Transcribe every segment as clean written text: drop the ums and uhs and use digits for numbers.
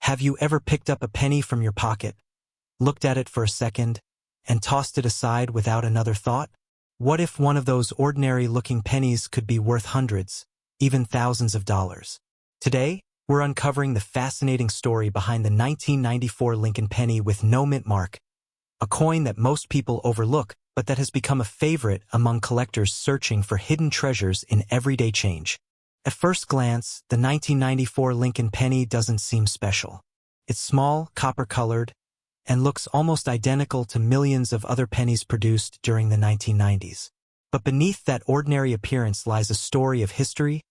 Have you ever picked up a penny from your pocket, looked at it for a second, and tossed it aside without another thought? What if one of those ordinary-looking pennies could be worth hundreds, even thousands of dollars? Today, we're uncovering the fascinating story behind the 1994 Lincoln penny with no mint mark, a coin that most people overlook, but that has become a favorite among collectors searching for hidden treasures in everyday change. At first glance, the 1994 Lincoln penny doesn't seem special. It's small, copper-colored, and looks almost identical to millions of other pennies produced during the 1990s. But beneath that ordinary appearance lies a story of history,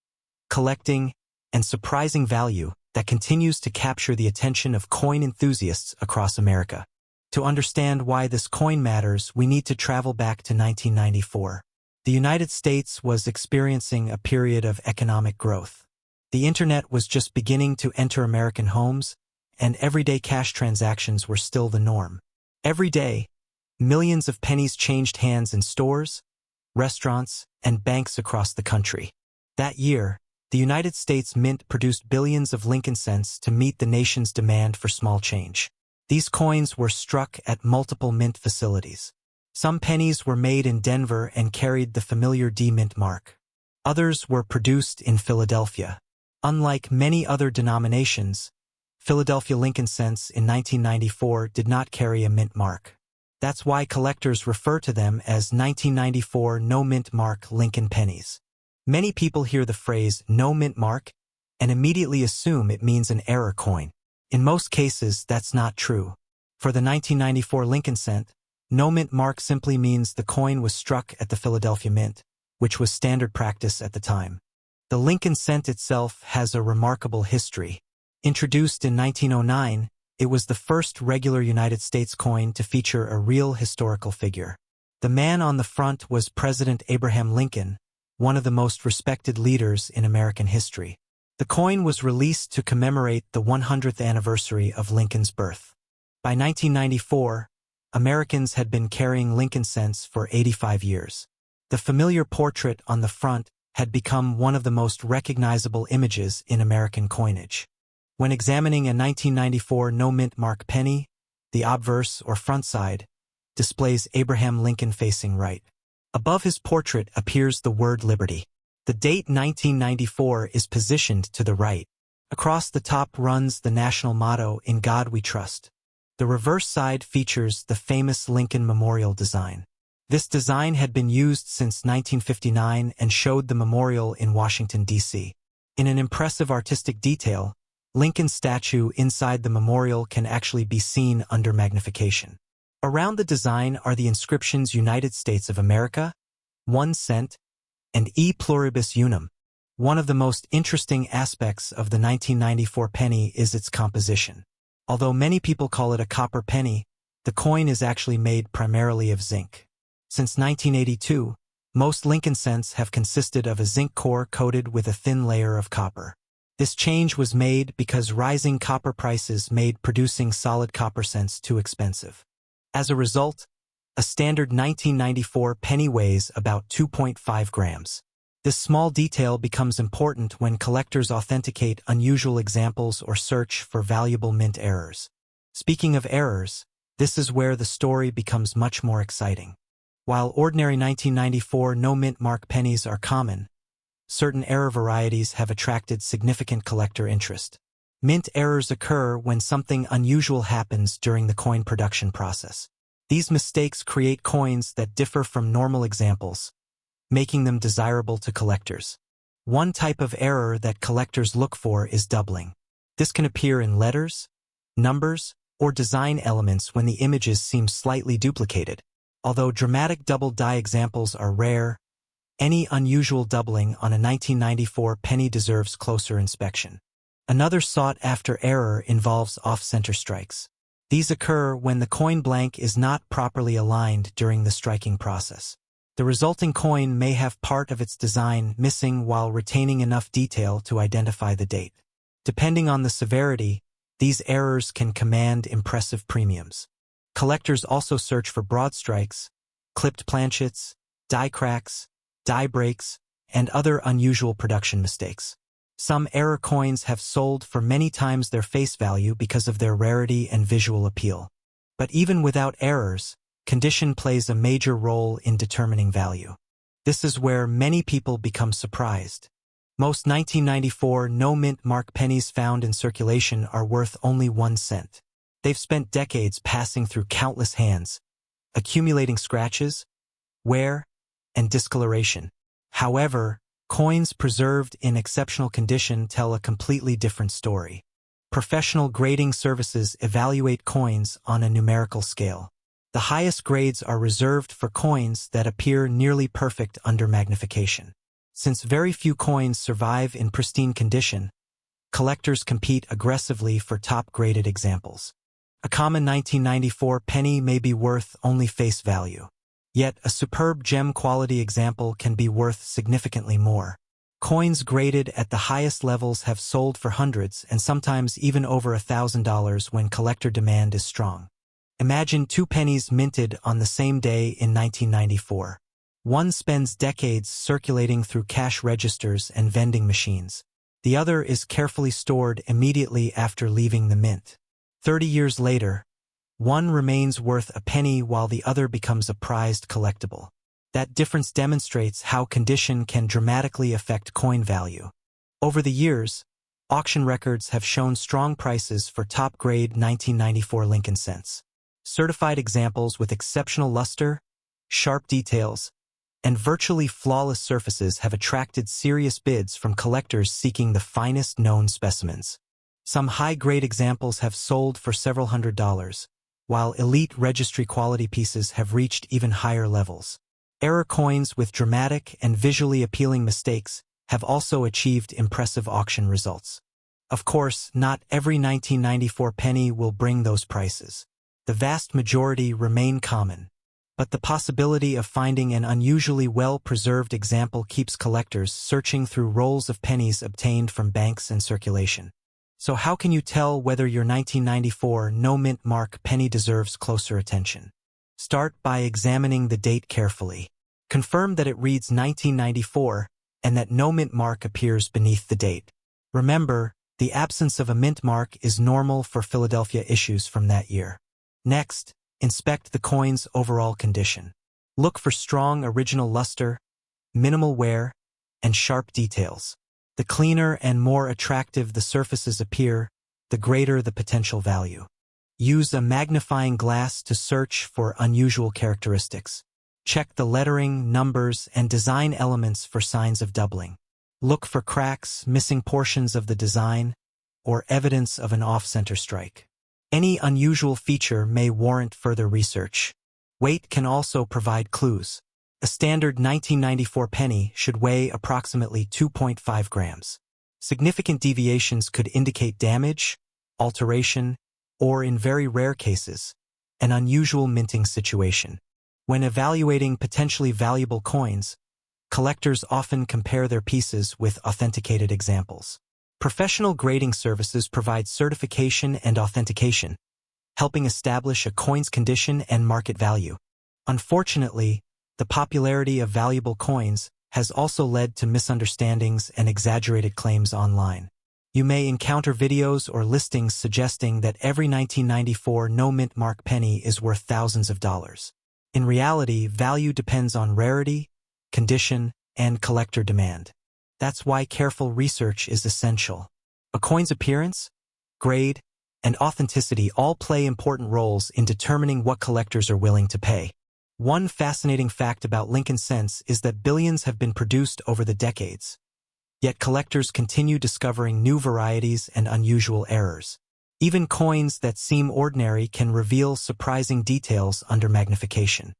collecting, and surprising value that continues to capture the attention of coin enthusiasts across America. To understand why this coin matters, we need to travel back to 1994. The United States was experiencing a period of economic growth. The internet was just beginning to enter American homes, and everyday cash transactions were still the norm. Every day, millions of pennies changed hands in stores, restaurants, and banks across the country. That year, the United States Mint produced billions of Lincoln cents to meet the nation's demand for small change. These coins were struck at multiple mint facilities. Some pennies were made in Denver and carried the familiar D mint mark. Others were produced in Philadelphia. Unlike many other denominations, Philadelphia Lincoln cents in 1994 did not carry a mint mark. That's why collectors refer to them as 1994 no mint mark Lincoln pennies. Many people hear the phrase no mint mark and immediately assume it means an error coin. In most cases, that's not true. For the 1994 Lincoln cent, no mint mark simply means the coin was struck at the Philadelphia Mint, which was standard practice at the time. The Lincoln cent itself has a remarkable history. Introduced in 1909, it was the first regular United States coin to feature a real historical figure. The man on the front was President Abraham Lincoln, one of the most respected leaders in American history. The coin was released to commemorate the 100th anniversary of Lincoln's birth. By 1994, Americans had been carrying Lincoln cents for 85 years. The familiar portrait on the front had become one of the most recognizable images in American coinage. When examining a 1994 no mint mark penny, the obverse or front side displays Abraham Lincoln facing right. Above his portrait appears the word Liberty. The date 1994 is positioned to the right. Across the top runs the national motto, "In God We Trust." The reverse side features the famous Lincoln Memorial design. This design had been used since 1959 and showed the memorial in Washington, D.C. In an impressive artistic detail, Lincoln's statue inside the memorial can actually be seen under magnification. Around the design are the inscriptions United States of America, 1 cent, and E pluribus unum. One of the most interesting aspects of the 1994 penny is its composition. Although many people call it a copper penny, the coin is actually made primarily of zinc. Since 1982, most Lincoln cents have consisted of a zinc core coated with a thin layer of copper. This change was made because rising copper prices made producing solid copper cents too expensive. As a result, a standard 1994 penny weighs about 2.5 grams. This small detail becomes important when collectors authenticate unusual examples or search for valuable mint errors. Speaking of errors, this is where the story becomes much more exciting. While ordinary 1994 no mint mark pennies are common, certain error varieties have attracted significant collector interest. Mint errors occur when something unusual happens during the coin production process. These mistakes create coins that differ from normal examples, making them desirable to collectors. One type of error that collectors look for is doubling. This can appear in letters, numbers, or design elements when the images seem slightly duplicated. Although dramatic double die examples are rare, any unusual doubling on a 1994 penny deserves closer inspection. Another sought-after error involves off-center strikes. These occur when the coin blank is not properly aligned during the striking process. The resulting coin may have part of its design missing while retaining enough detail to identify the date. Depending on the severity, these errors can command impressive premiums. Collectors also search for broad strikes, clipped planchets, die cracks, die breaks, and other unusual production mistakes. Some error coins have sold for many times their face value because of their rarity and visual appeal. But even without errors, condition plays a major role in determining value. This is where many people become surprised. Most 1994 no-mint mark pennies found in circulation are worth only 1 cent. They've spent decades passing through countless hands, accumulating scratches, wear, and discoloration. However, coins preserved in exceptional condition tell a completely different story. Professional grading services evaluate coins on a numerical scale. The highest grades are reserved for coins that appear nearly perfect under magnification. Since very few coins survive in pristine condition, collectors compete aggressively for top-graded examples. A common 1994 penny may be worth only face value. Yet a superb gem-quality example can be worth significantly more. Coins graded at the highest levels have sold for hundreds and sometimes even over $1,000 when collector demand is strong. Imagine 2 pennies minted on the same day in 1994. One spends decades circulating through cash registers and vending machines. The other is carefully stored immediately after leaving the mint. 30 years later, one remains worth a penny while the other becomes a prized collectible. That difference demonstrates how condition can dramatically affect coin value. Over the years, auction records have shown strong prices for top-grade 1994 Lincoln cents. Certified examples with exceptional luster, sharp details, and virtually flawless surfaces have attracted serious bids from collectors seeking the finest known specimens. Some high-grade examples have sold for several $100s, while elite registry quality pieces have reached even higher levels. Error coins with dramatic and visually appealing mistakes have also achieved impressive auction results. Of course, not every 1994 penny will bring those prices. The vast majority remain common, but the possibility of finding an unusually well-preserved example keeps collectors searching through rolls of pennies obtained from banks and circulation. So how can you tell whether your 1994 no-mint mark penny deserves closer attention? Start by examining the date carefully. Confirm that it reads 1994 and that no mint mark appears beneath the date. Remember, the absence of a mint mark is normal for Philadelphia issues from that year. Next, inspect the coin's overall condition. Look for strong original luster, minimal wear, and sharp details. The cleaner and more attractive the surfaces appear, the greater the potential value. Use a magnifying glass to search for unusual characteristics. Check the lettering, numbers, and design elements for signs of doubling. Look for cracks, missing portions of the design, or evidence of an off-center strike. Any unusual feature may warrant further research. Weight can also provide clues. A standard 1994 penny should weigh approximately 2.5 grams. Significant deviations could indicate damage, alteration, or in very rare cases, an unusual minting situation. When evaluating potentially valuable coins, collectors often compare their pieces with authenticated examples. Professional grading services provide certification and authentication, helping establish a coin's condition and market value. Unfortunately, the popularity of valuable coins has also led to misunderstandings and exaggerated claims online. You may encounter videos or listings suggesting that every 1994 no-mint mark penny is worth thousands of dollars. In reality, value depends on rarity, condition, and collector demand. That's why careful research is essential. A coin's appearance, grade, and authenticity all play important roles in determining what collectors are willing to pay. One fascinating fact about Lincoln cents is that billions have been produced over the decades. Yet collectors continue discovering new varieties and unusual errors. Even coins that seem ordinary can reveal surprising details under magnification.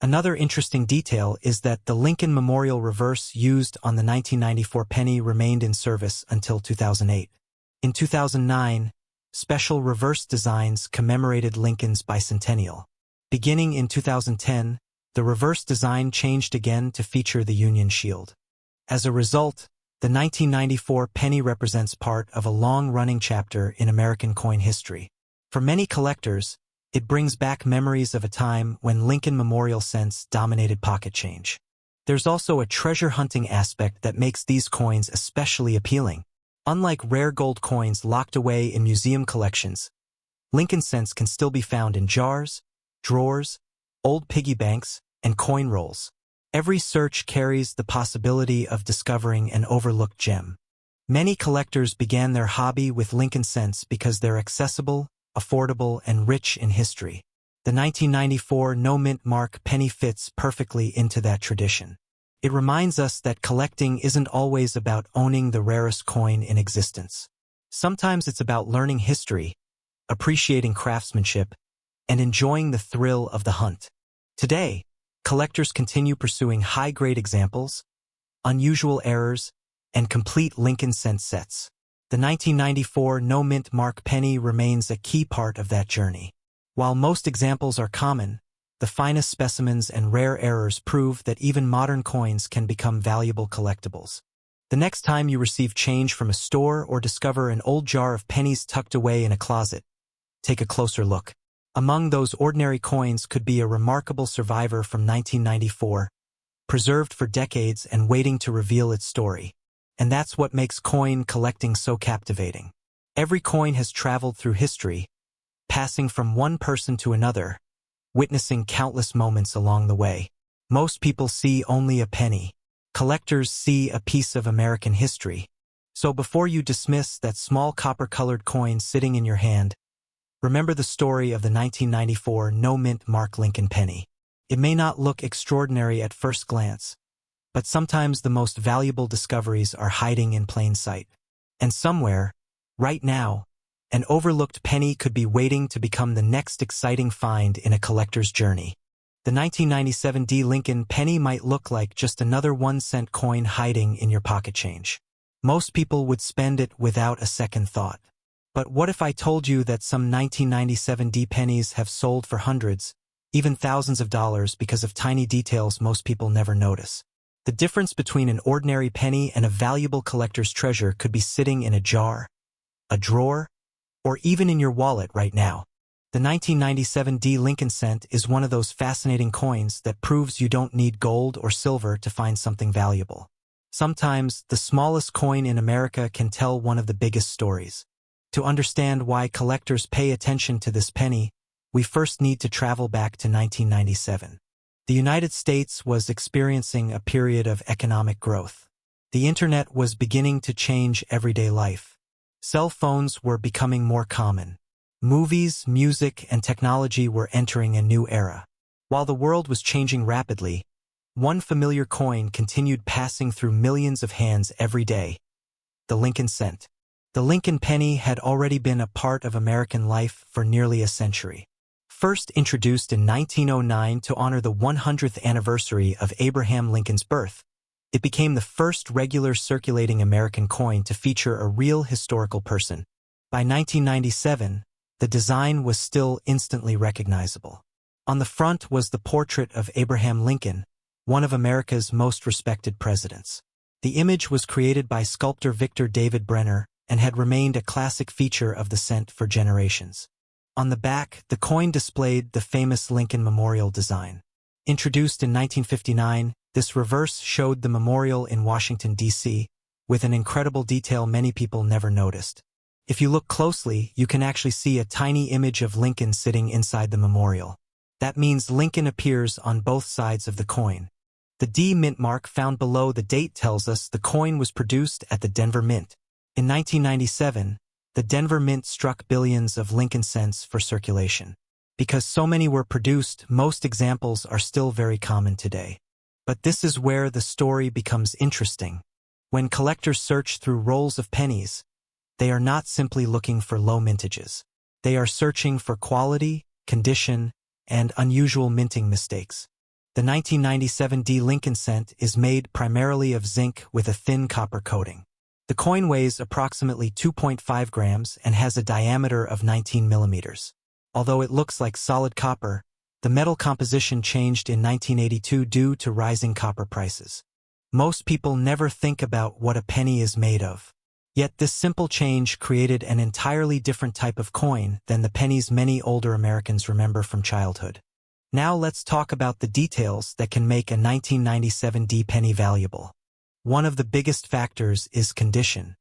Another interesting detail is that the Lincoln Memorial reverse used on the 1994 penny remained in service until 2008. In 2009, special reverse designs commemorated Lincoln's bicentennial. Beginning in 2010, the reverse design changed again to feature the Union Shield. As a result, the 1994 penny represents part of a long-running chapter in American coin history. For many collectors, it brings back memories of a time when Lincoln Memorial cents dominated pocket change. There's also a treasure hunting aspect that makes these coins especially appealing. Unlike rare gold coins locked away in museum collections, Lincoln cents can still be found in jars, drawers, old piggy banks, and coin rolls. Every search carries the possibility of discovering an overlooked gem. Many collectors began their hobby with Lincoln cents because they're accessible, affordable, and rich in history. The 1994 no-mint mark penny fits perfectly into that tradition. It reminds us that collecting isn't always about owning the rarest coin in existence. Sometimes it's about learning history, appreciating craftsmanship, and enjoying the thrill of the hunt. Today, collectors continue pursuing high-grade examples, unusual errors, and complete Lincoln cent sets. The 1994 no-mint mark penny remains a key part of that journey. While most examples are common, the finest specimens and rare errors prove that even modern coins can become valuable collectibles. The next time you receive change from a store or discover an old jar of pennies tucked away in a closet, take a closer look. Among those ordinary coins could be a remarkable survivor from 1994, preserved for decades and waiting to reveal its story. And that's what makes coin collecting so captivating. Every coin has traveled through history, passing from one person to another, witnessing countless moments along the way. Most people see only a penny. Collectors see a piece of American history. So before you dismiss that small copper-colored coin sitting in your hand, remember the story of the 1994 no-mint mark Lincoln penny. It may not look extraordinary at first glance, but sometimes the most valuable discoveries are hiding in plain sight. And somewhere, right now, an overlooked penny could be waiting to become the next exciting find in a collector's journey. The 1997 Lincoln penny might look like just another 1-cent coin hiding in your pocket change. Most people would spend it without a second thought. But what if I told you that some 1997 pennies have sold for hundreds, even thousands of dollars because of tiny details most people never notice? The difference between an ordinary penny and a valuable collector's treasure could be sitting in a jar, a drawer, or even in your wallet right now. The 1997 Lincoln cent is one of those fascinating coins that proves you don't need gold or silver to find something valuable. Sometimes, the smallest coin in America can tell one of the biggest stories. To understand why collectors pay attention to this penny, we first need to travel back to 1997. The United States was experiencing a period of economic growth. The internet was beginning to change everyday life. Cell phones were becoming more common. Movies, music, and technology were entering a new era. While the world was changing rapidly, one familiar coin continued passing through millions of hands every day: the Lincoln cent. The Lincoln penny had already been a part of American life for nearly a century. First introduced in 1909 to honor the 100th anniversary of Abraham Lincoln's birth, it became the first regular circulating American coin to feature a real historical person. By 1997, the design was still instantly recognizable. On the front was the portrait of Abraham Lincoln, one of America's most respected presidents. The image was created by sculptor Victor David Brenner and had remained a classic feature of the cent for generations. On the back, the coin displayed the famous Lincoln Memorial design. Introduced in 1959, this reverse showed the memorial in Washington, D.C., with an incredible detail many people never noticed. If you look closely, you can actually see a tiny image of Lincoln sitting inside the memorial. That means Lincoln appears on both sides of the coin. The D mint mark found below the date tells us the coin was produced at the Denver Mint. In 1997, the Denver Mint struck billions of Lincoln cents for circulation. Because so many were produced, most examples are still very common today. But this is where the story becomes interesting. When collectors search through rolls of pennies, they are not simply looking for low mintages. They are searching for quality, condition, and unusual minting mistakes. The 1997 Lincoln cent is made primarily of zinc with a thin copper coating. The coin weighs approximately 2.5 grams and has a diameter of 19 millimeters. Although it looks like solid copper, the metal composition changed in 1982 due to rising copper prices. Most people never think about what a penny is made of. Yet this simple change created an entirely different type of coin than the pennies many older Americans remember from childhood. Now let's talk about the details that can make a 1997 penny valuable. One of the biggest factors is condition.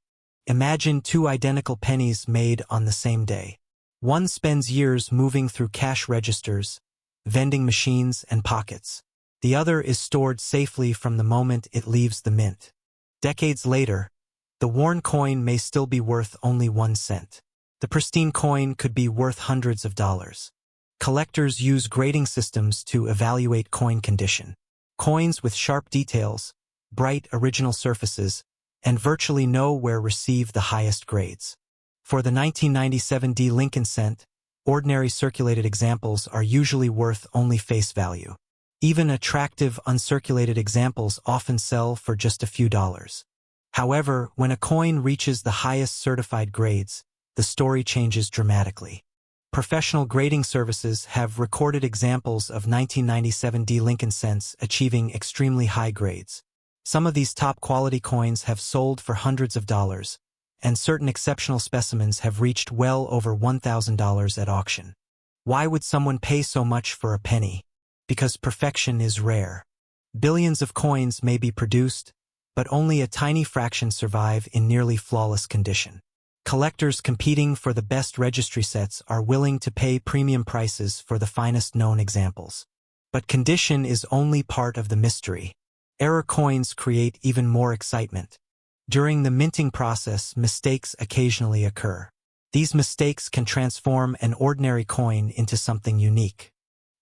Imagine two identical pennies made on the same day. One spends years moving through cash registers, vending machines, and pockets. The other is stored safely from the moment it leaves the mint. Decades later, the worn coin may still be worth only 1 cent. The pristine coin could be worth hundreds of dollars. Collectors use grading systems to evaluate coin condition. Coins with sharp details, bright original surfaces, and virtually no wear receive the highest grades. For the 1997 D Lincoln cent, ordinary circulated examples are usually worth only face value. Even attractive uncirculated examples often sell for just a few dollars. However, when a coin reaches the highest certified grades, the story changes dramatically. Professional grading services have recorded examples of 1997 D Lincoln cents achieving extremely high grades. Some of these top-quality coins have sold for hundreds of dollars, and certain exceptional specimens have reached well over $1,000 at auction. Why would someone pay so much for a penny? Because perfection is rare. Billions of coins may be produced, but only a tiny fraction survive in nearly flawless condition. Collectors competing for the best registry sets are willing to pay premium prices for the finest known examples. But condition is only part of the mystery. Error coins create even more excitement. During the minting process, mistakes occasionally occur. These mistakes can transform an ordinary coin into something unique.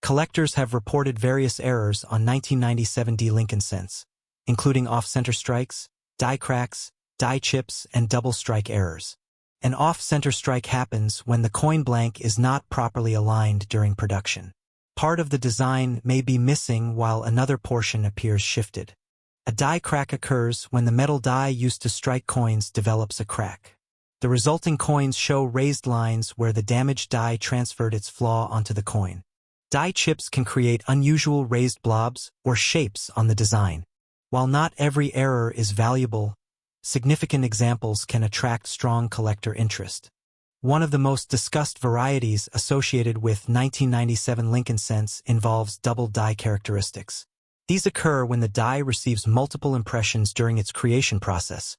Collectors have reported various errors on 1997 D Lincoln cents, including off-center strikes, die cracks, die chips, and double strike errors. An off-center strike happens when the coin blank is not properly aligned during production. Part of the design may be missing while another portion appears shifted. A die crack occurs when the metal die used to strike coins develops a crack. The resulting coins show raised lines where the damaged die transferred its flaw onto the coin. Die chips can create unusual raised blobs or shapes on the design. While not every error is valuable, significant examples can attract strong collector interest. One of the most discussed varieties associated with 1997 Lincoln cents involves double die characteristics. These occur when the die receives multiple impressions during its creation process,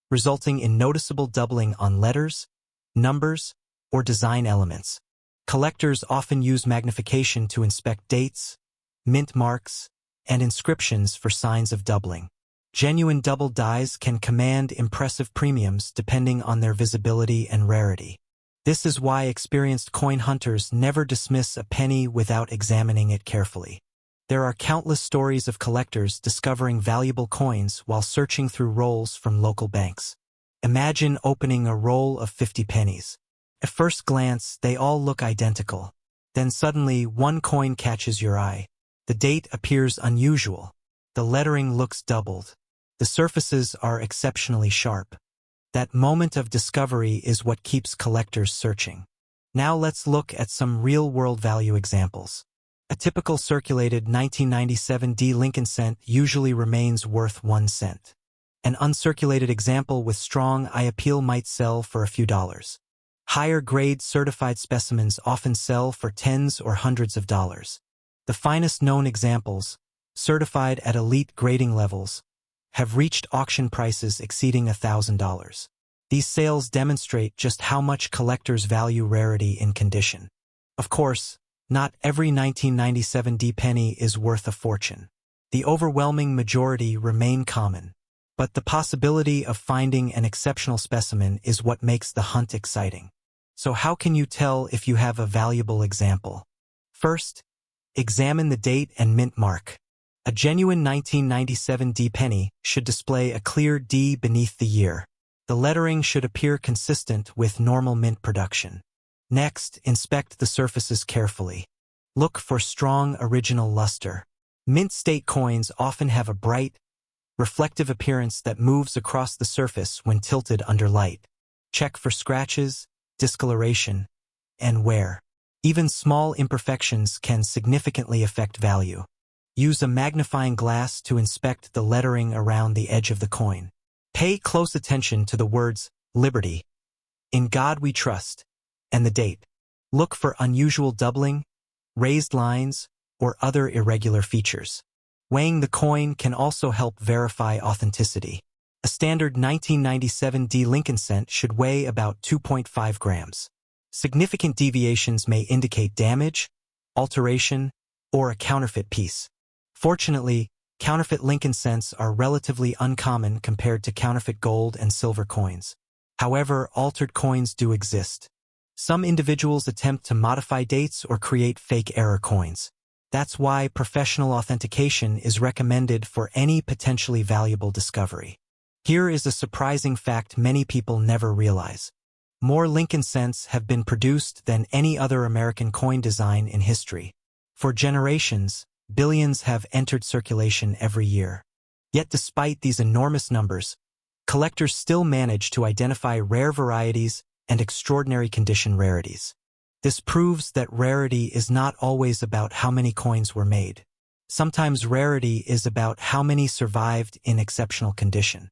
resulting in noticeable doubling on letters, numbers, or design elements. Collectors often use magnification to inspect dates, mint marks, and inscriptions for signs of doubling. Genuine double dies can command impressive premiums depending on their visibility and rarity. This is why experienced coin hunters never dismiss a penny without examining it carefully. There are countless stories of collectors discovering valuable coins while searching through rolls from local banks. Imagine opening a roll of 50 pennies. At first glance, they all look identical. Then suddenly, one coin catches your eye. The date appears unusual. The lettering looks doubled. The surfaces are exceptionally sharp. That moment of discovery is what keeps collectors searching. Now let's look at some real-world value examples. A typical circulated 1997 D Lincoln cent usually remains worth 1 cent. An uncirculated example with strong eye appeal might sell for a few dollars. Higher-grade certified specimens often sell for tens or hundreds of dollars. The finest known examples, certified at elite grading levels, have reached auction prices exceeding $1,000. These sales demonstrate just how much collectors value rarity in condition. Of course, not every 1997 D penny is worth a fortune. The overwhelming majority remain common. But the possibility of finding an exceptional specimen is what makes the hunt exciting. So how can you tell if you have a valuable example? First, examine the date and mint mark. A genuine 1997 D penny should display a clear D beneath the year. The lettering should appear consistent with normal mint production. Next, inspect the surfaces carefully. Look for strong original luster. Mint state coins often have a bright, reflective appearance that moves across the surface when tilted under light. Check for scratches, discoloration, and wear. Even small imperfections can significantly affect value. Use a magnifying glass to inspect the lettering around the edge of the coin. Pay close attention to the words, Liberty, In God We Trust, and the date. Look for unusual doubling, raised lines, or other irregular features. Weighing the coin can also help verify authenticity. A standard 1997 D Lincoln cent should weigh about 2.5 grams. Significant deviations may indicate damage, alteration, or a counterfeit piece. Fortunately, counterfeit Lincoln cents are relatively uncommon compared to counterfeit gold and silver coins. However, altered coins do exist. Some individuals attempt to modify dates or create fake error coins. That's why professional authentication is recommended for any potentially valuable discovery. Here is a surprising fact many people never realize. More Lincoln cents have been produced than any other American coin design in history. For generations, billions have entered circulation every year. Yet despite these enormous numbers, collectors still manage to identify rare varieties and extraordinary condition rarities. This proves that rarity is not always about how many coins were made. Sometimes rarity is about how many survived in exceptional condition.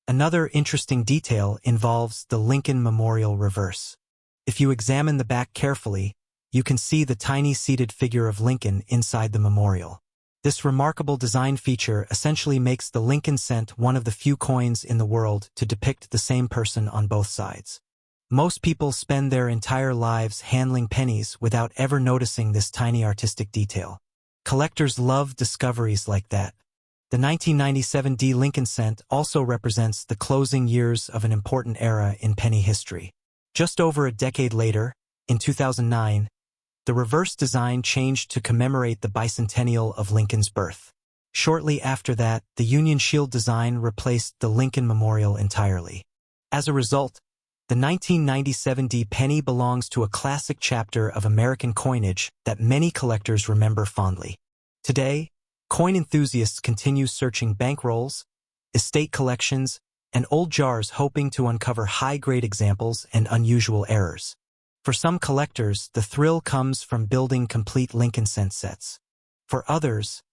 Another interesting detail involves the Lincoln Memorial reverse. If you examine the back carefully, you can see the tiny seated figure of Lincoln inside the memorial. This remarkable design feature essentially makes the Lincoln cent one of the few coins in the world to depict the same person on both sides. Most people spend their entire lives handling pennies without ever noticing this tiny artistic detail. Collectors love discoveries like that. The 1997 D Lincoln cent also represents the closing years of an important era in penny history. Just over a decade later, in 2009, the reverse design changed to commemorate the bicentennial of Lincoln's birth. Shortly after that, the Union Shield design replaced the Lincoln Memorial entirely. As a result, the 1997 D penny belongs to a classic chapter of American coinage that many collectors remember fondly. Today, coin enthusiasts continue searching bankrolls, estate collections, and old jars hoping to uncover high-grade examples and unusual errors. For some collectors, the thrill comes from building complete Lincoln cent sets. For others,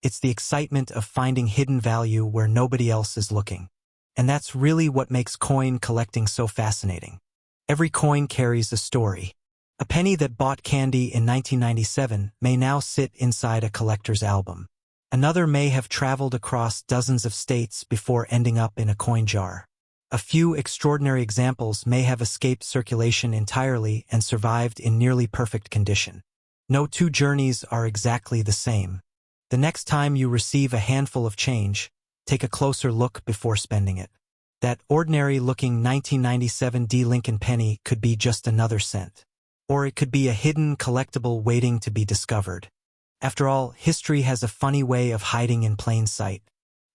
it's the excitement of finding hidden value where nobody else is looking. And that's really what makes coin collecting so fascinating. Every coin carries a story. A penny that bought candy in 1997 may now sit inside a collector's album. Another may have traveled across dozens of states before ending up in a coin jar. A few extraordinary examples may have escaped circulation entirely and survived in nearly perfect condition. No two journeys are exactly the same. The next time you receive a handful of change, take a closer look before spending it. That ordinary-looking 1997 D Lincoln penny could be just another cent. Or it could be a hidden collectible waiting to be discovered. After all, history has a funny way of hiding in plain sight.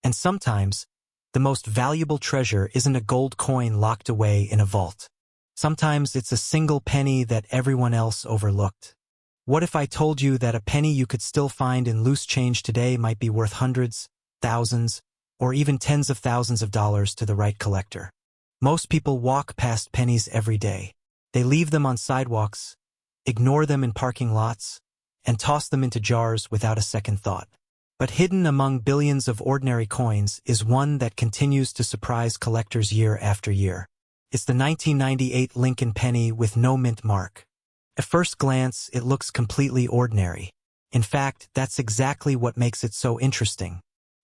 And sometimes, the most valuable treasure isn't a gold coin locked away in a vault. Sometimes it's a single penny that everyone else overlooked. What if I told you that a penny you could still find in loose change today might be worth hundreds, thousands, or even tens of thousands of dollars to the right collector? Most people walk past pennies every day. They leave them on sidewalks, ignore them in parking lots, and toss them into jars without a second thought. But hidden among billions of ordinary coins is one that continues to surprise collectors year after year. It's the 1998 Lincoln penny with no mint mark. At first glance, it looks completely ordinary. In fact, that's exactly what makes it so interesting.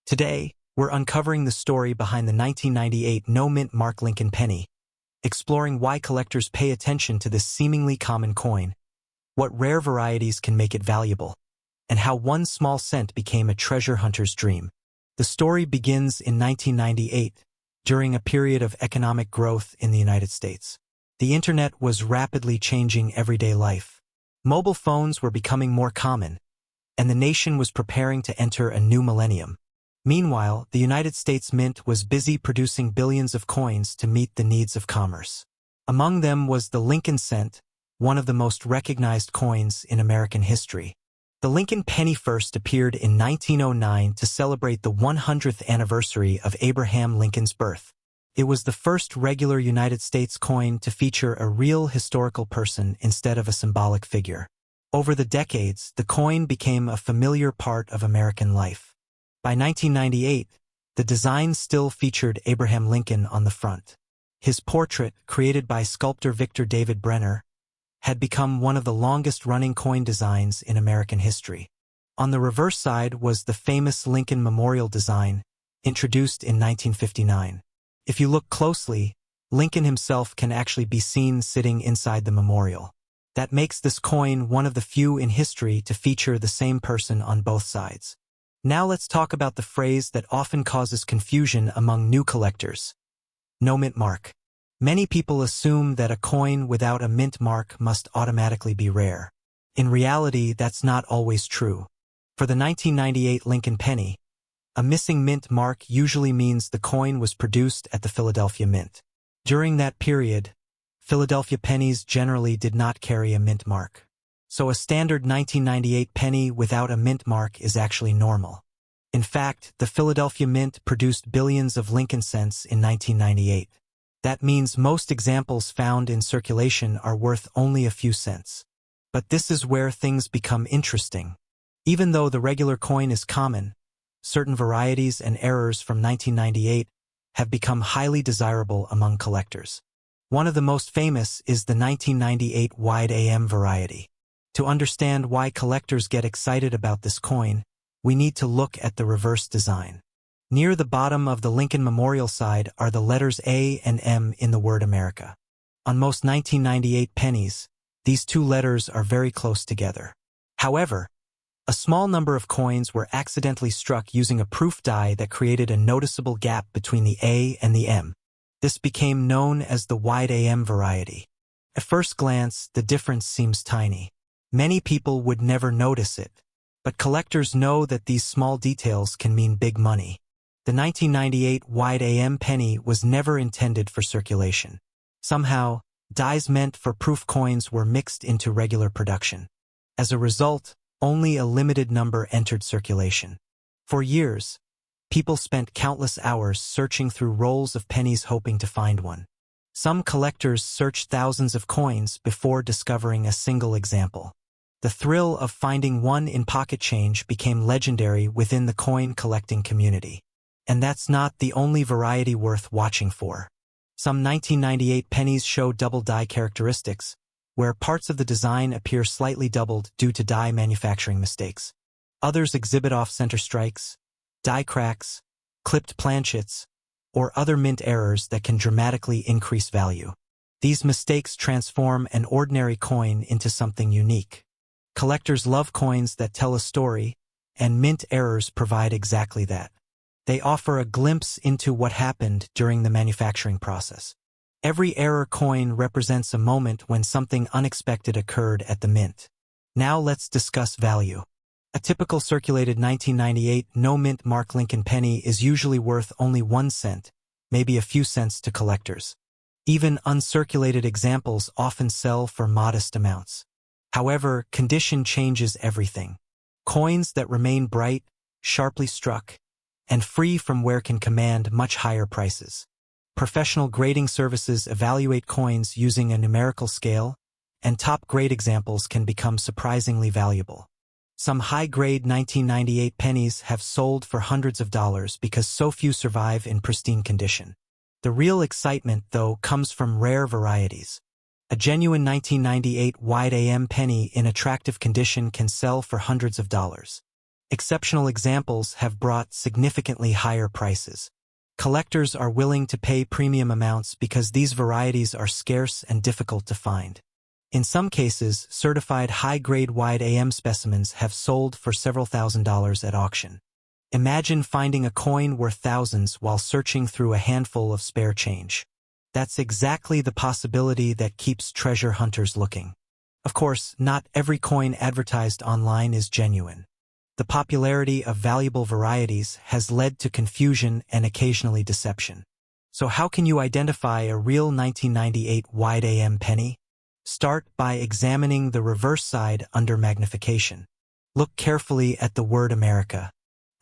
Today, we're uncovering the story behind the 1998 no-mint mark Lincoln penny, exploring why collectors pay attention to this seemingly common coin, what rare varieties can make it valuable, and how one small cent became a treasure hunter's dream. The story begins in 1998, during a period of economic growth in the United States. The internet was rapidly changing everyday life. Mobile phones were becoming more common, and the nation was preparing to enter a new millennium. Meanwhile, the United States Mint was busy producing billions of coins to meet the needs of commerce. Among them was the Lincoln cent, one of the most recognized coins in American history. The Lincoln penny first appeared in 1909 to celebrate the 100th anniversary of Abraham Lincoln's birth. It was the first regular United States coin to feature a real historical person instead of a symbolic figure. Over the decades, the coin became a familiar part of American life. By 1998, the design still featured Abraham Lincoln on the front. His portrait, created by sculptor Victor David Brenner, had become one of the longest-running coin designs in American history. On the reverse side was the famous Lincoln Memorial design, introduced in 1959. If you look closely, Lincoln himself can actually be seen sitting inside the memorial. That makes this coin one of the few in history to feature the same person on both sides. Now let's talk about the phrase that often causes confusion among new collectors. No mint mark. Many people assume that a coin without a mint mark must automatically be rare. In reality, that's not always true. For the 1998 Lincoln penny, a missing mint mark usually means the coin was produced at the Philadelphia Mint. During that period, Philadelphia pennies generally did not carry a mint mark. So a standard 1998 penny without a mint mark is actually normal. In fact, the Philadelphia Mint produced billions of Lincoln cents in 1998. That means most examples found in circulation are worth only a few cents. But this is where things become interesting. Even though the regular coin is common, certain varieties and errors from 1998 have become highly desirable among collectors. One of the most famous is the 1998 wide AM variety. To understand why collectors get excited about this coin, we need to look at the reverse design. Near the bottom of the Lincoln Memorial side are the letters A and M in the word America. On most 1998 pennies, these two letters are very close together. However, a small number of coins were accidentally struck using a proof die that created a noticeable gap between the A and the M. This became known as the wide AM variety. At first glance, the difference seems tiny. Many people would never notice it, but collectors know that these small details can mean big money. The 1998 wide AM penny was never intended for circulation. Somehow, dies meant for proof coins were mixed into regular production. As a result, only a limited number entered circulation. For years, people spent countless hours searching through rolls of pennies hoping to find one. Some collectors searched thousands of coins before discovering a single example. The thrill of finding one in pocket change became legendary within the coin collecting community. And that's not the only variety worth watching for. Some 1998 pennies show double die characteristics, where parts of the design appear slightly doubled due to die manufacturing mistakes. Others exhibit off-center strikes, die cracks, clipped planchets, or other mint errors that can dramatically increase value. These mistakes transform an ordinary coin into something unique. Collectors love coins that tell a story, and mint errors provide exactly that. They offer a glimpse into what happened during the manufacturing process. Every error coin represents a moment when something unexpected occurred at the mint. Now let's discuss value. A typical circulated 1998 no-mint mark Lincoln penny is usually worth only 1 cent, maybe a few cents to collectors. Even uncirculated examples often sell for modest amounts. However, condition changes everything. Coins that remain bright, sharply struck, and free from wear can command much higher prices. Professional grading services evaluate coins using a numerical scale, and top-grade examples can become surprisingly valuable. Some high-grade 1998 pennies have sold for hundreds of dollars because so few survive in pristine condition. The real excitement, though, comes from rare varieties. A genuine 1998 wide AM penny in attractive condition can sell for hundreds of dollars. Exceptional examples have brought significantly higher prices. Collectors are willing to pay premium amounts because these varieties are scarce and difficult to find. In some cases, certified high-grade wide AM specimens have sold for several $1,000s at auction. Imagine finding a coin worth thousands while searching through a handful of spare change. That's exactly the possibility that keeps treasure hunters looking. Of course, not every coin advertised online is genuine. The popularity of valuable varieties has led to confusion and occasionally deception. So how can you identify a real 1998 wide AM penny? Start by examining the reverse side under magnification. Look carefully at the word America.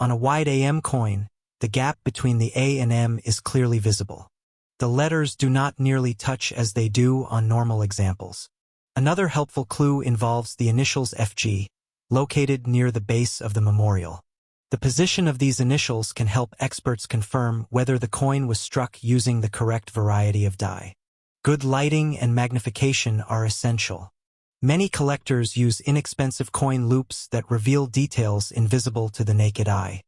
On a wide AM coin, the gap between the A and M is clearly visible. The letters do not nearly touch as they do on normal examples. Another helpful clue involves the initials FG, located near the base of the memorial. The position of these initials can help experts confirm whether the coin was struck using the correct variety of die. Good lighting and magnification are essential. Many collectors use inexpensive coin loupes that reveal details invisible to the naked eye.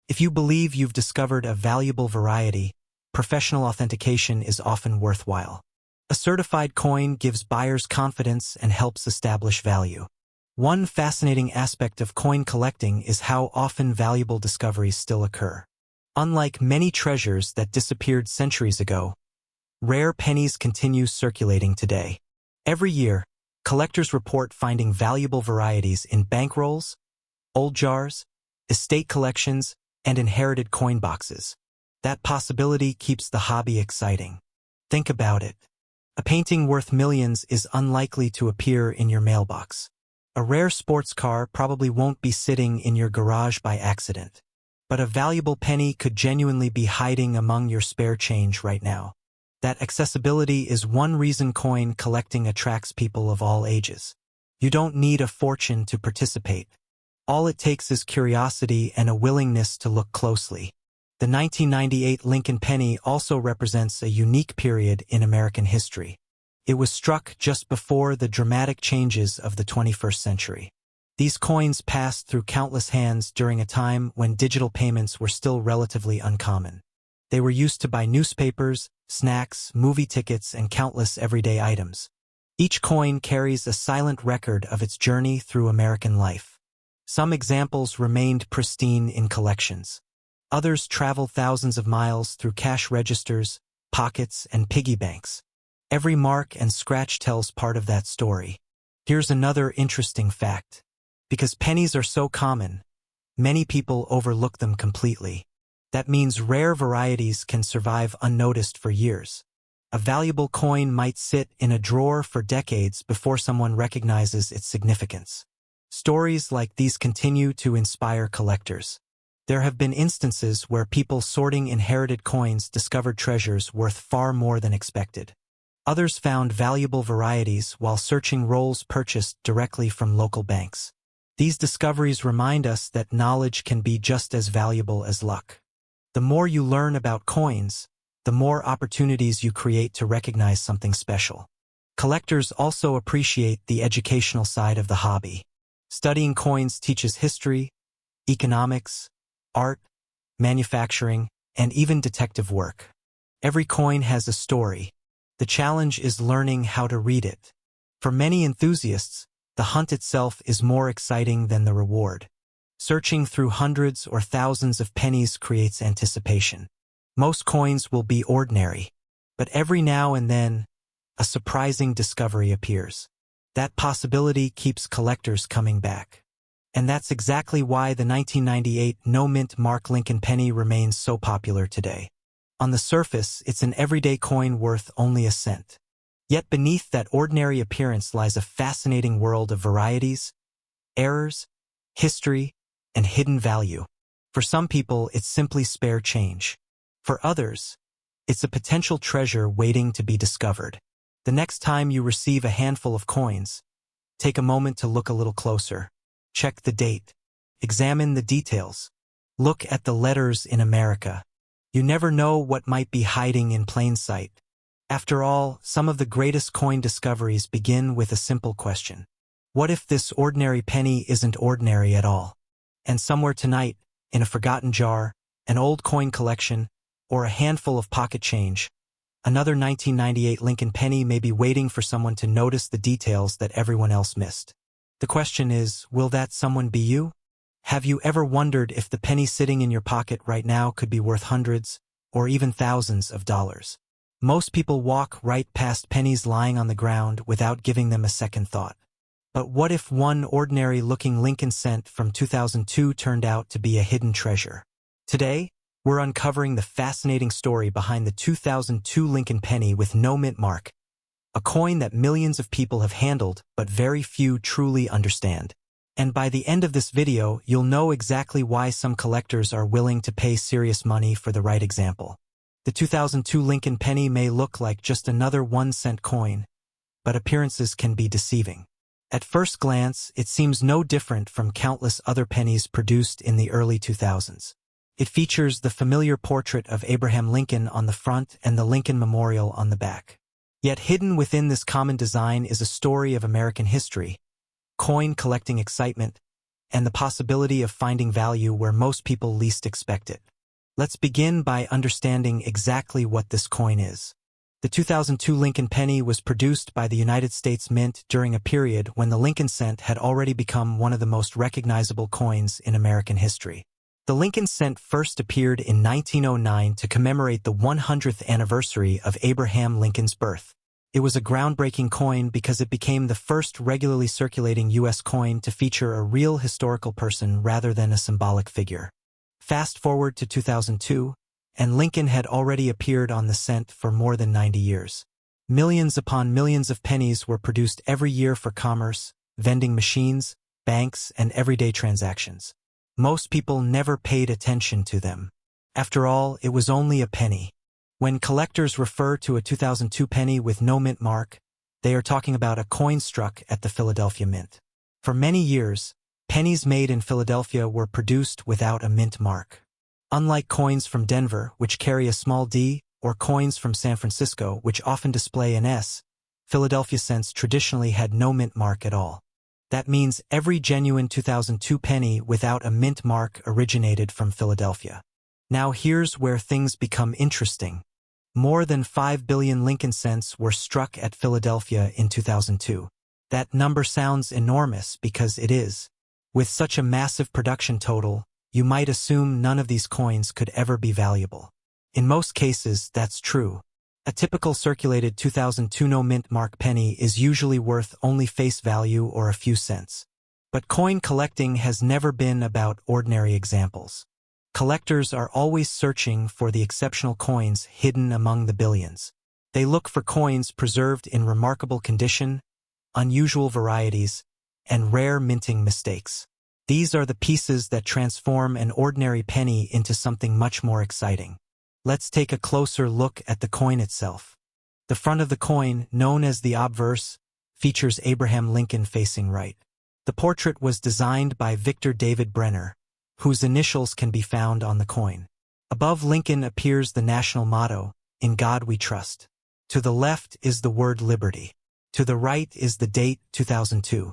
If you believe you've discovered a valuable variety, professional authentication is often worthwhile. A certified coin gives buyers confidence and helps establish value. One fascinating aspect of coin collecting is how often valuable discoveries still occur. Unlike many treasures that disappeared centuries ago, rare pennies continue circulating today. Every year, collectors report finding valuable varieties in bankrolls, old jars, estate collections, and inherited coin boxes. That possibility keeps the hobby exciting. Think about it. A painting worth millions is unlikely to appear in your mailbox. A rare sports car probably won't be sitting in your garage by accident. But a valuable penny could genuinely be hiding among your spare change right now. That accessibility is one reason coin collecting attracts people of all ages. You don't need a fortune to participate. All it takes is curiosity and a willingness to look closely. The 1998 Lincoln penny also represents a unique period in American history. It was struck just before the dramatic changes of the 21st century. These coins passed through countless hands during a time when digital payments were still relatively uncommon. They were used to buy newspapers, snacks, movie tickets, and countless everyday items. Each coin carries a silent record of its journey through American life. Some examples remained pristine in collections. Others traveled thousands of miles through cash registers, pockets, and piggy banks. Every mark and scratch tells part of that story. Here's another interesting fact. Because pennies are so common, many people overlook them completely. That means rare varieties can survive unnoticed for years. A valuable coin might sit in a drawer for decades before someone recognizes its significance. Stories like these continue to inspire collectors. There have been instances where people sorting inherited coins discovered treasures worth far more than expected. Others found valuable varieties while searching rolls purchased directly from local banks. These discoveries remind us that knowledge can be just as valuable as luck. The more you learn about coins, the more opportunities you create to recognize something special. Collectors also appreciate the educational side of the hobby. Studying coins teaches history, economics, art, manufacturing, and even detective work. Every coin has a story. The challenge is learning how to read it. For many enthusiasts, the hunt itself is more exciting than the reward. Searching through hundreds or thousands of pennies creates anticipation. Most coins will be ordinary, but every now and then, a surprising discovery appears. That possibility keeps collectors coming back. And that's exactly why the 1998 no-mint Mark Lincoln penny remains so popular today. On the surface, it's an everyday coin worth only a cent. Yet beneath that ordinary appearance lies a fascinating world of varieties, errors, history, and hidden value. For some people, it's simply spare change. For others, it's a potential treasure waiting to be discovered. The next time you receive a handful of coins, take a moment to look a little closer. Check the date. Examine the details. Look at the letters in America. You never know what might be hiding in plain sight. After all, some of the greatest coin discoveries begin with a simple question. What if this ordinary penny isn't ordinary at all? And somewhere tonight, in a forgotten jar, an old coin collection, or a handful of pocket change, another 1998 Lincoln penny may be waiting for someone to notice the details that everyone else missed. The question is, will that someone be you? Have you ever wondered if the penny sitting in your pocket right now could be worth hundreds, or even thousands of dollars? Most people walk right past pennies lying on the ground without giving them a second thought. But what if one ordinary-looking Lincoln cent from 2002 turned out to be a hidden treasure? Today, we're uncovering the fascinating story behind the 2002 Lincoln penny with no mint mark, a coin that millions of people have handled but very few truly understand. And by the end of this video, you'll know exactly why some collectors are willing to pay serious money for the right example. The 2002 Lincoln penny may look like just another 1-cent coin, but appearances can be deceiving. At first glance, it seems no different from countless other pennies produced in the early 2000s. It features the familiar portrait of Abraham Lincoln on the front and the Lincoln Memorial on the back. Yet hidden within this common design is a story of American history, coin collecting excitement, and the possibility of finding value where most people least expect it. Let's begin by understanding exactly what this coin is. The 2002 Lincoln penny was produced by the United States Mint during a period when the Lincoln cent had already become one of the most recognizable coins in American history. The Lincoln cent first appeared in 1909 to commemorate the 100th anniversary of Abraham Lincoln's birth. It was a groundbreaking coin because it became the first regularly circulating U.S. coin to feature a real historical person rather than a symbolic figure. Fast forward to 2002, and Lincoln had already appeared on the cent for more than 90 years. Millions upon millions of pennies were produced every year for commerce, vending machines, banks, and everyday transactions. Most people never paid attention to them. After all, it was only a penny. When collectors refer to a 2002 penny with no mint mark, they are talking about a coin struck at the Philadelphia Mint. For many years, pennies made in Philadelphia were produced without a mint mark. Unlike coins from Denver, which carry a small d, or coins from San Francisco, which often display an S, Philadelphia cents traditionally had no mint mark at all. That means every genuine 2002 penny without a mint mark originated from Philadelphia. Now here's where things become interesting. More than 5 billion Lincoln cents were struck at Philadelphia in 2002. That number sounds enormous because it is. With such a massive production total, you might assume none of these coins could ever be valuable. In most cases, that's true. A typical circulated 2002 no-mint mark penny is usually worth only face value or a few cents. But coin collecting has never been about ordinary examples. Collectors are always searching for the exceptional coins hidden among the billions. They look for coins preserved in remarkable condition, unusual varieties, and rare minting mistakes. These are the pieces that transform an ordinary penny into something much more exciting. Let's take a closer look at the coin itself. The front of the coin, known as the obverse, features Abraham Lincoln facing right. The portrait was designed by Victor David Brenner, whose initials can be found on the coin. Above Lincoln appears the national motto, "In God We Trust." To the left is the word liberty. To the right is the date, 2002.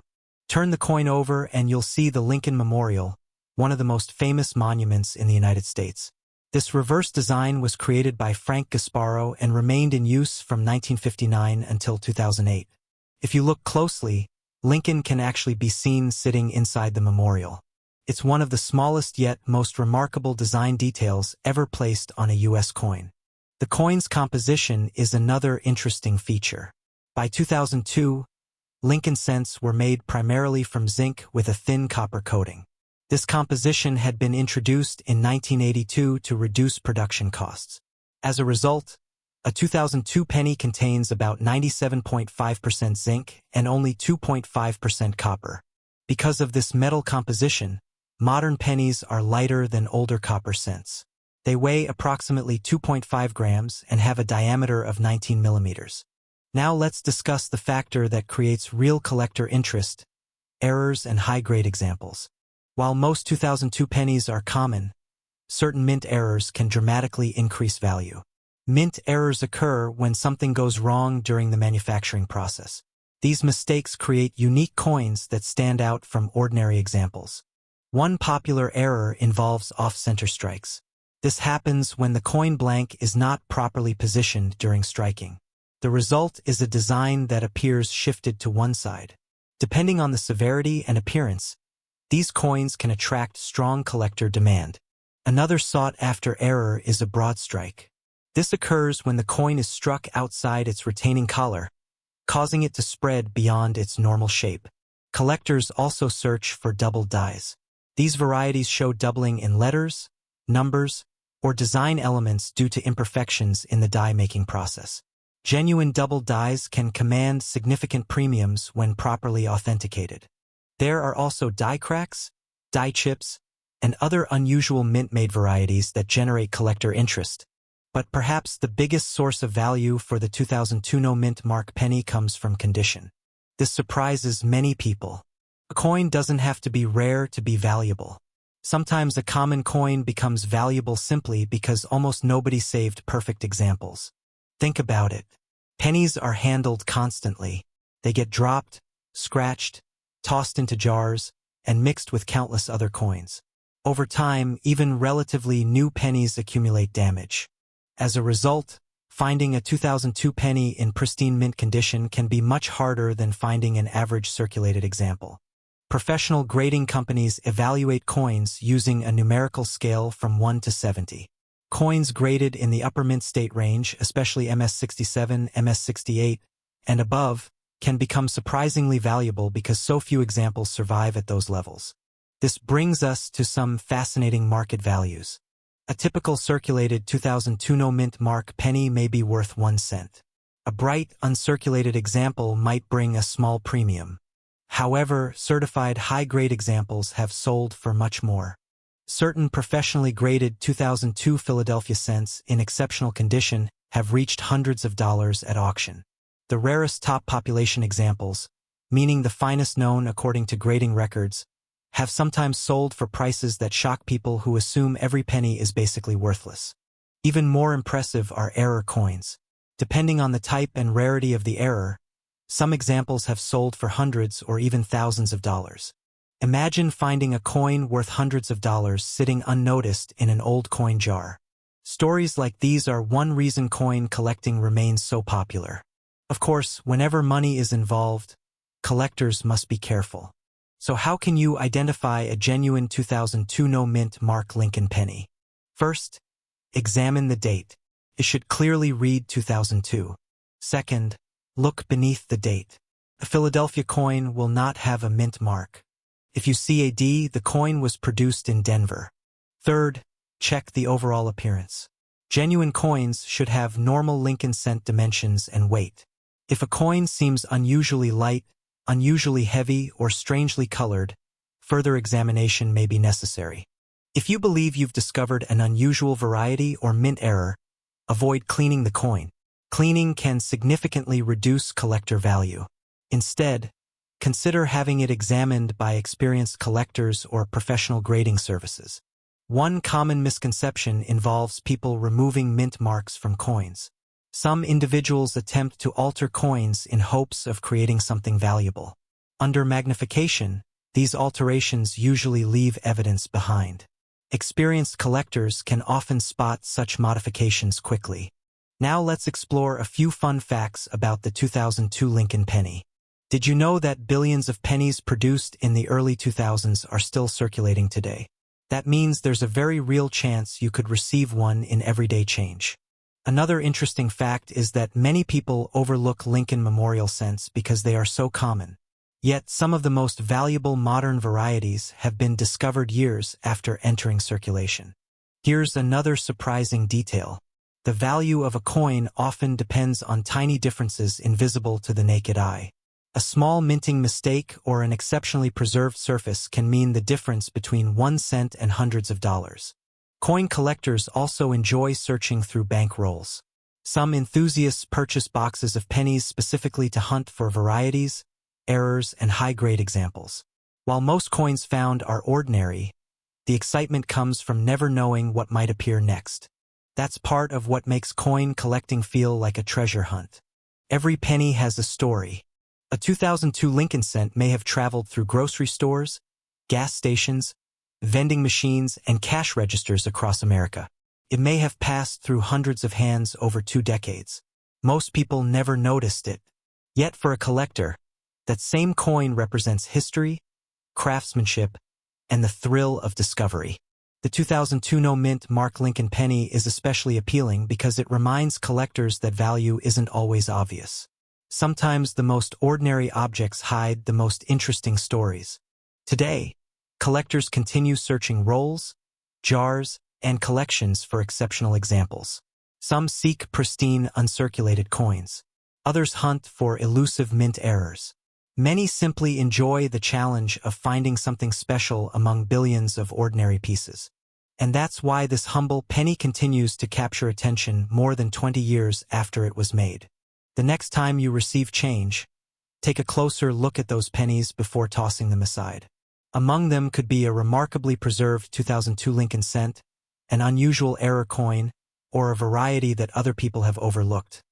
Turn the coin over and you'll see the Lincoln Memorial, one of the most famous monuments in the United States. This reverse design was created by Frank Gasparo and remained in use from 1959 until 2008. If you look closely, Lincoln can actually be seen sitting inside the memorial. It's one of the smallest yet most remarkable design details ever placed on a U.S. coin. The coin's composition is another interesting feature. By 2002, Lincoln cents were made primarily from zinc with a thin copper coating. This composition had been introduced in 1982 to reduce production costs. As a result, a 2002 penny contains about 97.5% zinc and only 2.5% copper. Because of this metal composition, modern pennies are lighter than older copper cents. They weigh approximately 2.5 grams and have a diameter of 19 millimeters. Now let's discuss the factor that creates real collector interest: errors and high-grade examples. While most 2002 pennies are common, certain mint errors can dramatically increase value. Mint errors occur when something goes wrong during the manufacturing process. These mistakes create unique coins that stand out from ordinary examples. One popular error involves off-center strikes. This happens when the coin blank is not properly positioned during striking. The result is a design that appears shifted to one side. Depending on the severity and appearance, these coins can attract strong collector demand. Another sought-after error is a broad strike. This occurs when the coin is struck outside its retaining collar, causing it to spread beyond its normal shape. Collectors also search for doubled dies. These varieties show doubling in letters, numbers, or design elements due to imperfections in the die-making process. Genuine double dies can command significant premiums when properly authenticated. There are also die cracks, die chips, and other unusual mint-made varieties that generate collector interest. But perhaps the biggest source of value for the 2002 no-mint mark penny comes from condition. This surprises many people. A coin doesn't have to be rare to be valuable. Sometimes a common coin becomes valuable simply because almost nobody saved perfect examples. Think about it. Pennies are handled constantly. They get dropped, scratched, tossed into jars, and mixed with countless other coins. Over time, even relatively new pennies accumulate damage. As a result, finding a 2002 penny in pristine mint condition can be much harder than finding an average circulated example. Professional grading companies evaluate coins using a numerical scale from 1 to 70. Coins graded in the upper mint state range, especially MS67, MS68, and above, can become surprisingly valuable because so few examples survive at those levels. This brings us to some fascinating market values. A typical circulated 2002 no mint mark penny may be worth 1 cent. A bright, uncirculated example might bring a small premium. However, certified high-grade examples have sold for much more. Certain professionally graded 2002 Philadelphia cents in exceptional condition have reached hundreds of dollars at auction. The rarest top population examples, meaning the finest known according to grading records, have sometimes sold for prices that shock people who assume every penny is basically worthless. Even more impressive are error coins. Depending on the type and rarity of the error, some examples have sold for hundreds or even thousands of dollars. Imagine finding a coin worth hundreds of dollars sitting unnoticed in an old coin jar. Stories like these are one reason coin collecting remains so popular. Of course, whenever money is involved, collectors must be careful. So how can you identify a genuine 2002 no mint mark Lincoln penny? First, examine the date. It should clearly read 2002. Second, look beneath the date. A Philadelphia coin will not have a mint mark. If you see a D, the coin was produced in Denver. Third, check the overall appearance. Genuine coins should have normal Lincoln cent dimensions and weight. If a coin seems unusually light, unusually heavy, or strangely colored, further examination may be necessary. If you believe you've discovered an unusual variety or mint error, avoid cleaning the coin. Cleaning can significantly reduce collector value. Instead, consider having it examined by experienced collectors or professional grading services. One common misconception involves people removing mint marks from coins. Some individuals attempt to alter coins in hopes of creating something valuable. Under magnification, these alterations usually leave evidence behind. Experienced collectors can often spot such modifications quickly. Now let's explore a few fun facts about the 2002 Lincoln penny. Did you know that billions of pennies produced in the early 2000s are still circulating today? That means there's a very real chance you could receive one in everyday change. Another interesting fact is that many people overlook Lincoln memorial cents because they are so common. Yet some of the most valuable modern varieties have been discovered years after entering circulation. Here's another surprising detail. The value of a coin often depends on tiny differences invisible to the naked eye. A small minting mistake or an exceptionally preserved surface can mean the difference between 1 cent and hundreds of dollars. Coin collectors also enjoy searching through bank rolls. Some enthusiasts purchase boxes of pennies specifically to hunt for varieties, errors, and high-grade examples. While most coins found are ordinary, the excitement comes from never knowing what might appear next. That's part of what makes coin collecting feel like a treasure hunt. Every penny has a story. A 2002 Lincoln cent may have traveled through grocery stores, gas stations, vending machines, and cash registers across America. It may have passed through hundreds of hands over 2 decades. Most people never noticed it. Yet for a collector, that same coin represents history, craftsmanship, and the thrill of discovery. The 2002 no mint mark Lincoln penny is especially appealing because it reminds collectors that value isn't always obvious. Sometimes the most ordinary objects hide the most interesting stories. Today, collectors continue searching rolls, jars, and collections for exceptional examples. Some seek pristine, uncirculated coins. Others hunt for elusive mint errors. Many simply enjoy the challenge of finding something special among billions of ordinary pieces. And that's why this humble penny continues to capture attention more than 20 years after it was made. The next time you receive change, take a closer look at those pennies before tossing them aside. Among them could be a remarkably preserved 2002 Lincoln cent, an unusual error coin, or a variety that other people have overlooked.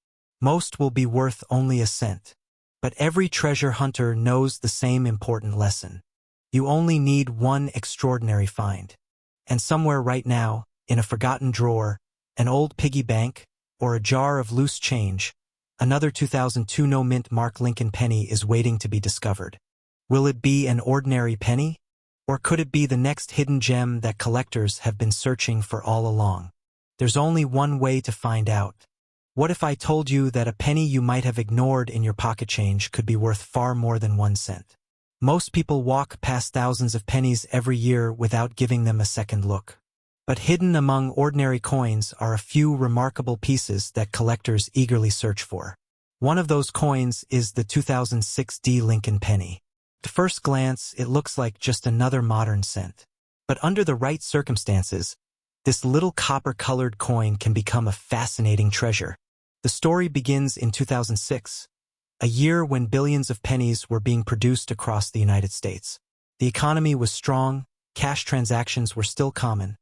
Most will be worth only a cent. But every treasure hunter knows the same important lesson. You only need one extraordinary find. And somewhere right now, in a forgotten drawer, an old piggy bank, or a jar of loose change, another 2002 no-mint Mark Lincoln penny is waiting to be discovered. Will it be an ordinary penny? Or could it be the next hidden gem that collectors have been searching for all along? There's only one way to find out. What if I told you that a penny you might have ignored in your pocket change could be worth far more than 1 cent? Most people walk past thousands of pennies every year without giving them a second look. But hidden among ordinary coins are a few remarkable pieces that collectors eagerly search for. One of those coins is the 2006 Lincoln penny. At first glance, it looks like just another modern cent. But under the right circumstances, this little copper-colored coin can become a fascinating treasure. The story begins in 2006, a year when billions of pennies were being produced across the United States. The economy was strong, cash transactions were still common,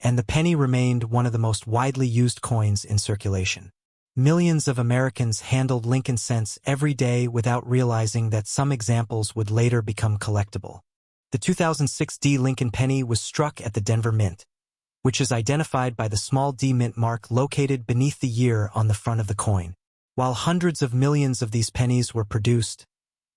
and the penny remained one of the most widely used coins in circulation. Millions of Americans handled Lincoln cents every day without realizing that some examples would later become collectible. The 2006 Lincoln penny was struck at the Denver Mint, which is identified by the small D mint mark located beneath the year on the front of the coin. While hundreds of millions of these pennies were produced,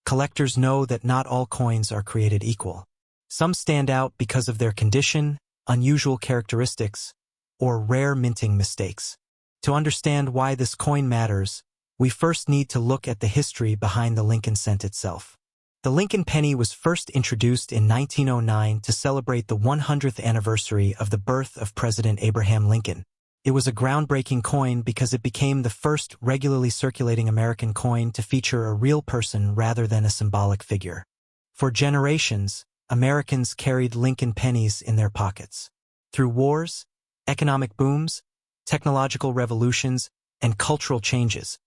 collectors know that not all coins are created equal. Some stand out because of their condition, unusual characteristics, or rare minting mistakes. To understand why this coin matters, we first need to look at the history behind the Lincoln cent itself. The Lincoln penny was first introduced in 1909 to celebrate the 100th anniversary of the birth of President Abraham Lincoln. It was a groundbreaking coin because it became the first regularly circulating American coin to feature a real person rather than a symbolic figure. For generations, Americans carried Lincoln pennies in their pockets. Through wars, economic booms, technological revolutions, and cultural changes,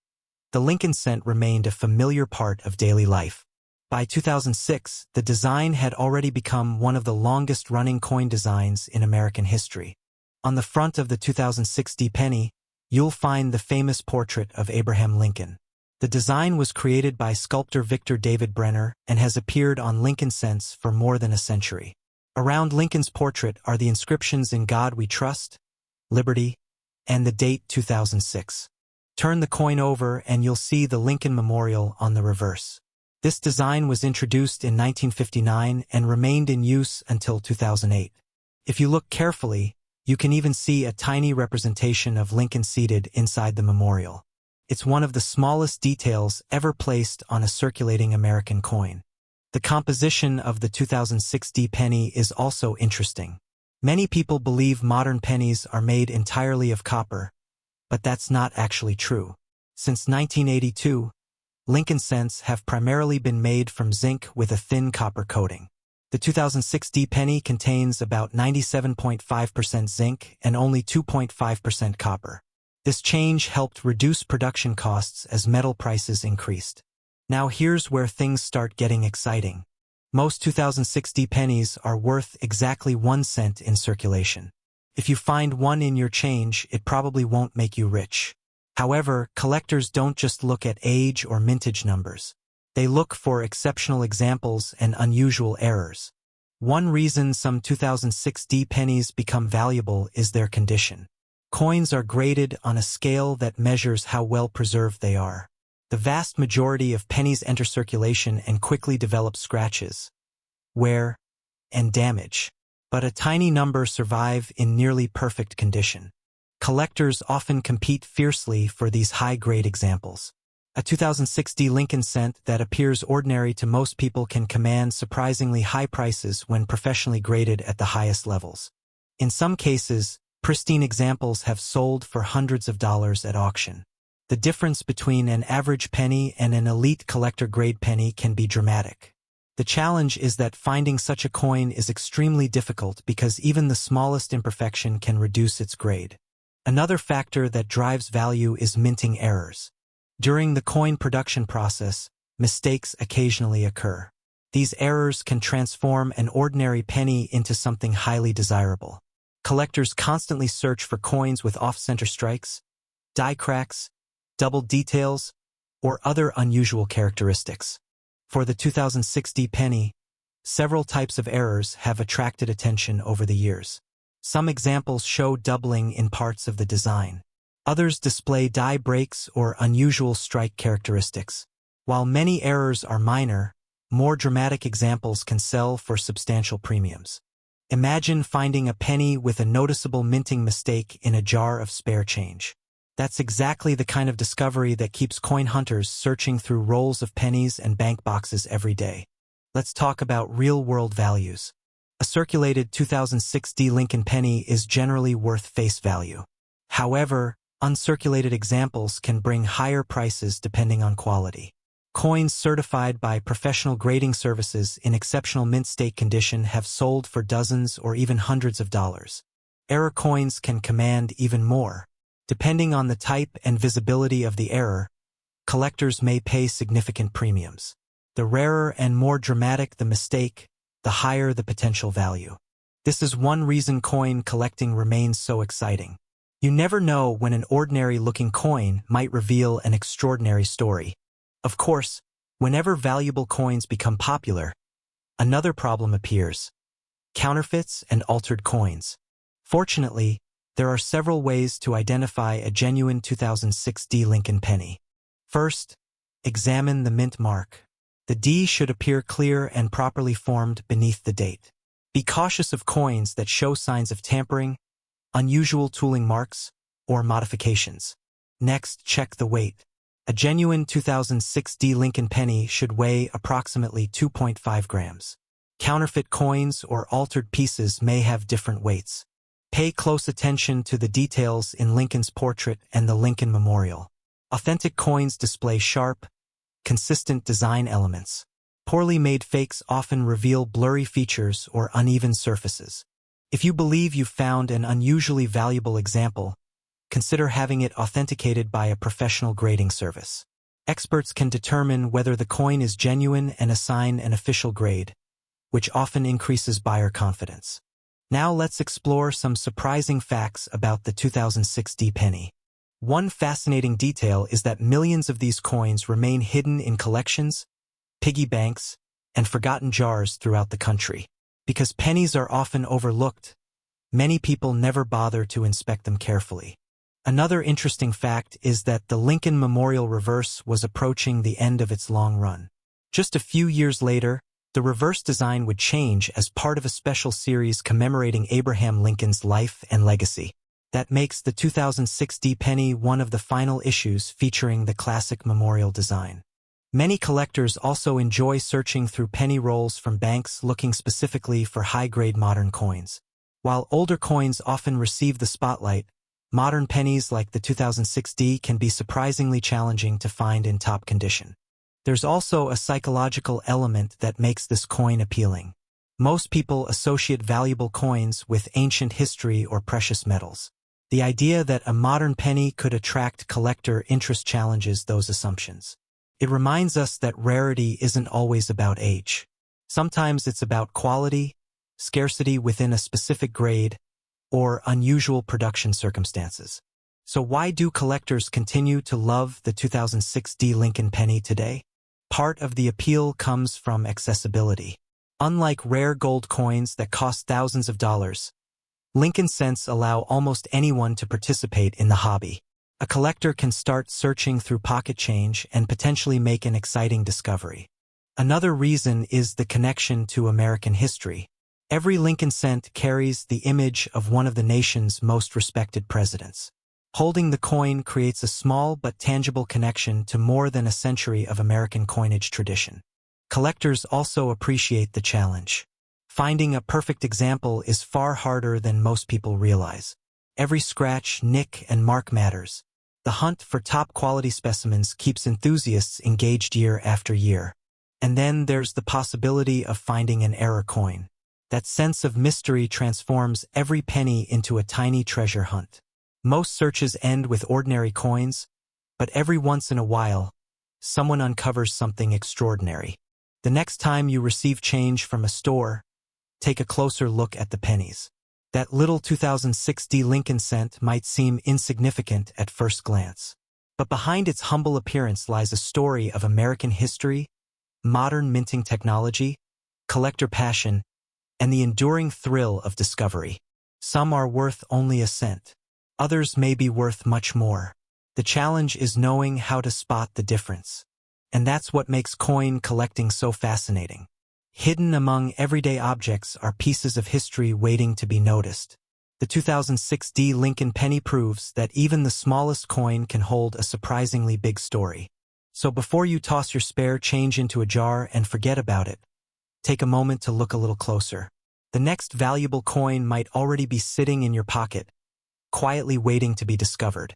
the Lincoln cent remained a familiar part of daily life. By 2006, the design had already become one of the longest-running coin designs in American history. On the front of the 2006 penny, you'll find the famous portrait of Abraham Lincoln. The design was created by sculptor Victor David Brenner and has appeared on Lincoln cents for more than a century. Around Lincoln's portrait are the inscriptions "In God We Trust," "Liberty," and the date 2006. Turn the coin over and you'll see the Lincoln Memorial on the reverse. This design was introduced in 1959 and remained in use until 2008. If you look carefully, you can even see a tiny representation of Lincoln seated inside the memorial. It's one of the smallest details ever placed on a circulating American coin. The composition of the 2006 penny is also interesting. Many people believe modern pennies are made entirely of copper, but that's not actually true. Since 1982, Lincoln cents have primarily been made from zinc with a thin copper coating. The 2006 penny contains about 97.5% zinc and only 2.5% copper. This change helped reduce production costs as metal prices increased. Now here's where things start getting exciting. Most 2006 pennies are worth exactly 1 cent in circulation. If you find one in your change, it probably won't make you rich. However, collectors don't just look at age or mintage numbers. They look for exceptional examples and unusual errors. One reason some 2006 pennies become valuable is their condition. Coins are graded on a scale that measures how well preserved they are. The vast majority of pennies enter circulation and quickly develop scratches, wear, and damage. But a tiny number survive in nearly perfect condition. Collectors often compete fiercely for these high-grade examples. A 2006 Lincoln cent that appears ordinary to most people can command surprisingly high prices when professionally graded at the highest levels. In some cases, pristine examples have sold for hundreds of dollars at auction. The difference between an average penny and an elite collector-grade penny can be dramatic. The challenge is that finding such a coin is extremely difficult because even the smallest imperfection can reduce its grade. Another factor that drives value is minting errors. During the coin production process, mistakes occasionally occur. These errors can transform an ordinary penny into something highly desirable. Collectors constantly search for coins with off-center strikes, die cracks, double details, or other unusual characteristics. For the 2006 penny, several types of errors have attracted attention over the years. Some examples show doubling in parts of the design. Others display die breaks or unusual strike characteristics. While many errors are minor, more dramatic examples can sell for substantial premiums. Imagine finding a penny with a noticeable minting mistake in a jar of spare change. That's exactly the kind of discovery that keeps coin hunters searching through rolls of pennies and bank boxes every day. Let's talk about real-world values. A circulated 2006 D Lincoln penny is generally worth face value. However, uncirculated examples can bring higher prices depending on quality. Coins certified by professional grading services in exceptional mint state condition have sold for dozens or even hundreds of dollars. Error coins can command even more. Depending on the type and visibility of the error, collectors may pay significant premiums. The rarer and more dramatic the mistake, the higher the potential value. This is one reason coin collecting remains so exciting. You never know when an ordinary-looking coin might reveal an extraordinary story. Of course, whenever valuable coins become popular, another problem appears: counterfeits and altered coins. Fortunately, there are several ways to identify a genuine 2006 D Lincoln penny. First, examine the mint mark. The D should appear clear and properly formed beneath the date. Be cautious of coins that show signs of tampering, unusual tooling marks, or modifications. Next, check the weight. A genuine 2006 D Lincoln penny should weigh approximately 2.5 grams. Counterfeit coins or altered pieces may have different weights. Pay close attention to the details in Lincoln's portrait and the Lincoln Memorial. Authentic coins display sharp, consistent design elements. Poorly made fakes often reveal blurry features or uneven surfaces. If you believe you've found an unusually valuable example, consider having it authenticated by a professional grading service. Experts can determine whether the coin is genuine and assign an official grade, which often increases buyer confidence. Now let's explore some surprising facts about the 2006 D penny. One fascinating detail is that millions of these coins remain hidden in collections, piggy banks, and forgotten jars throughout the country. Because pennies are often overlooked, many people never bother to inspect them carefully. Another interesting fact is that the Lincoln Memorial reverse was approaching the end of its long run. Just a few years later, the reverse design would change as part of a special series commemorating Abraham Lincoln's life and legacy. That makes the 2006 D penny one of the final issues featuring the classic memorial design. Many collectors also enjoy searching through penny rolls from banks looking specifically for high-grade modern coins. While older coins often receive the spotlight, modern pennies like the 2006 D can be surprisingly challenging to find in top condition. There's also a psychological element that makes this coin appealing. Most people associate valuable coins with ancient history or precious metals. The idea that a modern penny could attract collector interest challenges those assumptions. It reminds us that rarity isn't always about age. Sometimes it's about quality, scarcity within a specific grade, or unusual production circumstances. So why do collectors continue to love the 2006 D Lincoln penny today? Part of the appeal comes from accessibility. Unlike rare gold coins that cost thousands of dollars, Lincoln cents allow almost anyone to participate in the hobby. A collector can start searching through pocket change and potentially make an exciting discovery. Another reason is the connection to American history. Every Lincoln cent carries the image of one of the nation's most respected presidents. Holding the coin creates a small but tangible connection to more than a century of American coinage tradition. Collectors also appreciate the challenge. Finding a perfect example is far harder than most people realize. Every scratch, nick, and mark matters. The hunt for top-quality specimens keeps enthusiasts engaged year after year. And then there's the possibility of finding an error coin. That sense of mystery transforms every penny into a tiny treasure hunt. Most searches end with ordinary coins, but every once in a while, someone uncovers something extraordinary. The next time you receive change from a store, take a closer look at the pennies. That little 2006 D Lincoln cent might seem insignificant at first glance. But behind its humble appearance lies a story of American history, modern minting technology, collector passion, and the enduring thrill of discovery. Some are worth only a cent. Others may be worth much more. The challenge is knowing how to spot the difference. And that's what makes coin collecting so fascinating. Hidden among everyday objects are pieces of history waiting to be noticed. The 2006 Lincoln penny proves that even the smallest coin can hold a surprisingly big story. So before you toss your spare change into a jar and forget about it, take a moment to look a little closer. The next valuable coin might already be sitting in your pocket, quietly waiting to be discovered.